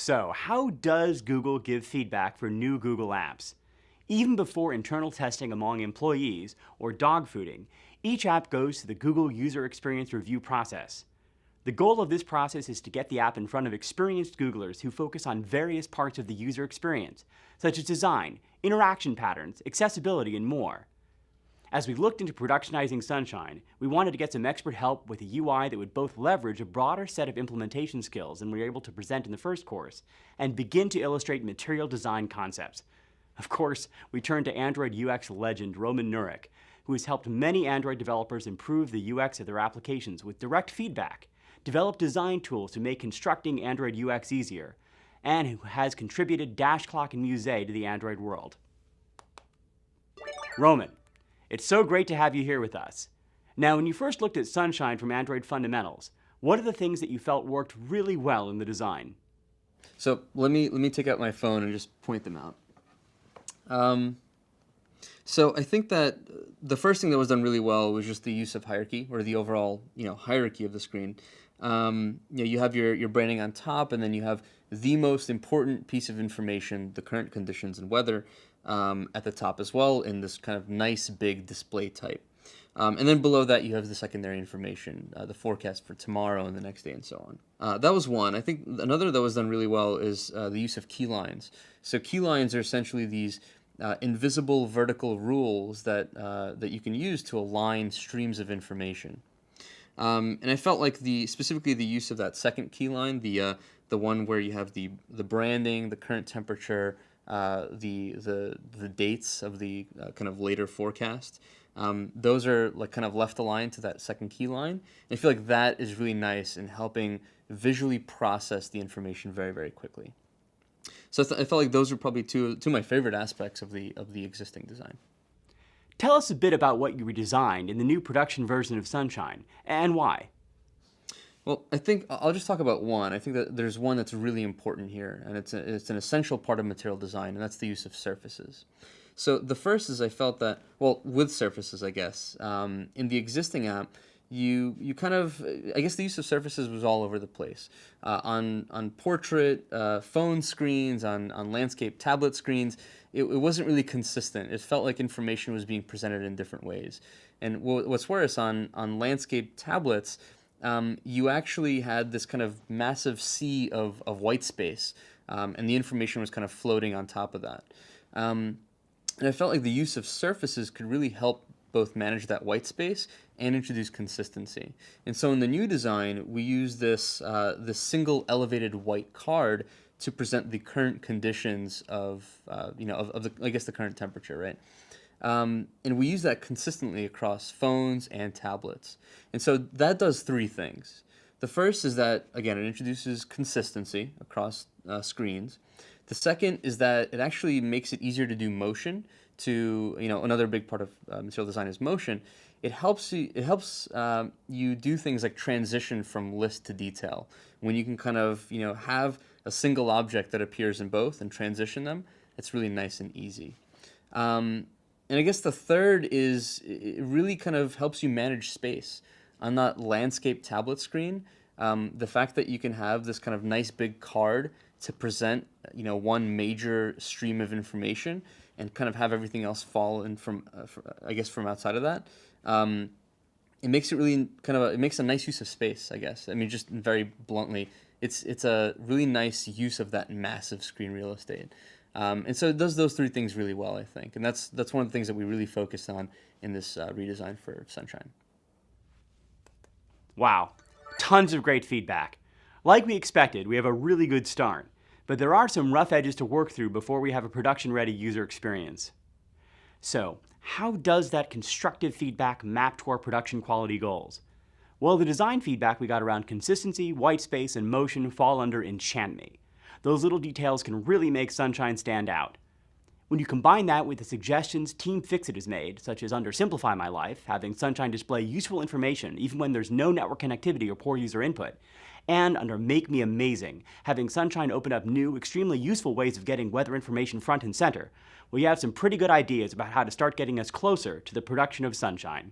So, how does Google give feedback for new Google apps? Even before internal testing among employees or dogfooding, each app goes through the Google User Experience Review process. The goal of this process is to get the app in front of experienced Googlers who focus on various parts of the user experience, such as design, interaction patterns, accessibility, and more. As we looked into productionizing Sunshine, we wanted to get some expert help with a UI that would both leverage a broader set of implementation skills than we were able to present in the first course, and begin to illustrate material design concepts. Of course, we turned to Android UX legend Roman Nurek, who has helped many Android developers improve the UX of their applications with direct feedback, develop design tools to make constructing Android UX easier, and who has contributed Dashclock and Muse to the Android world. Roman, it's so great to have you here with us. Now, when you first looked at Sunshine from Android Fundamentals, what are the things that you felt worked really well in the design? So let me take out my phone and just point them out. So I think that the first thing that was done really well was just the use of hierarchy, or the overall hierarchy of the screen. You have your branding on top, and then you have the most important piece of information, the current conditions and weather, at the top as well, in this kind of nice big display type. And then below that you have the secondary information, the forecast for tomorrow and the next day and so on. That was one. I think another that was done really well is the use of keylines. So keylines are essentially these invisible vertical rules that you can use to align streams of information. And I felt like specifically the use of that second keyline, the one where you have the branding, the current temperature, the dates of the kind of later forecast. Those are like kind of left aligned to that second key line. And I feel like that is really nice in helping visually process the information very, very quickly. So I felt like those were probably two of my favorite aspects of the existing design. Tell us a bit about what you redesigned in the new production version of Sunshine, and why. Well, I think I'll just talk about one. I think that there's one that's really important here, and it's an essential part of material design, and that's the use of surfaces. So the first is I felt that, well, with surfaces, I guess, in the existing app, you kind of, I guess the use of surfaces was all over the place. On portrait, phone screens, on landscape tablet screens, it wasn't really consistent. It felt like information was being presented in different ways. And what's worse, on landscape tablets, you actually had this kind of massive sea of white space, and the information was kind of floating on top of that. And I felt like the use of surfaces could really help both manage that white space and introduce consistency. And so in the new design, we use this single elevated white card to present the current conditions of the current temperature, right? And we use that consistently across phones and tablets. And so that does three things. The first is that, again, it introduces consistency across screens. The second is that it actually makes it easier to do motion. Another big part of material design is motion. It helps you do things like transition from list to detail. When you can kind of have a single object that appears in both and transition them, it's really nice and easy. And I guess the third is it really kind of helps you manage space. On that landscape tablet screen, the fact that you can have this kind of nice big card to present one major stream of information and kind of have everything else fall in from outside of that, it makes it really it makes a nice use of space, I guess. I mean, just very bluntly, it's a really nice use of that massive screen real estate. And so it does those three things really well, I think. And that's one of the things that we really focused on in this redesign for Sunshine. Wow, tons of great feedback. Like we expected, we have a really good start, but there are some rough edges to work through before we have a production-ready user experience. So, how does that constructive feedback map to our production quality goals? Well, the design feedback we got around consistency, white space, and motion fall under Enchant Me. Those little details can really make Sunshine stand out. When you combine that with the suggestions Team Fixit has made, such as under Simplify My Life, having Sunshine display useful information even when there's no network connectivity or poor user input, and under Make Me Amazing, having Sunshine open up new, extremely useful ways of getting weather information front and center, we have some pretty good ideas about how to start getting us closer to the production of Sunshine.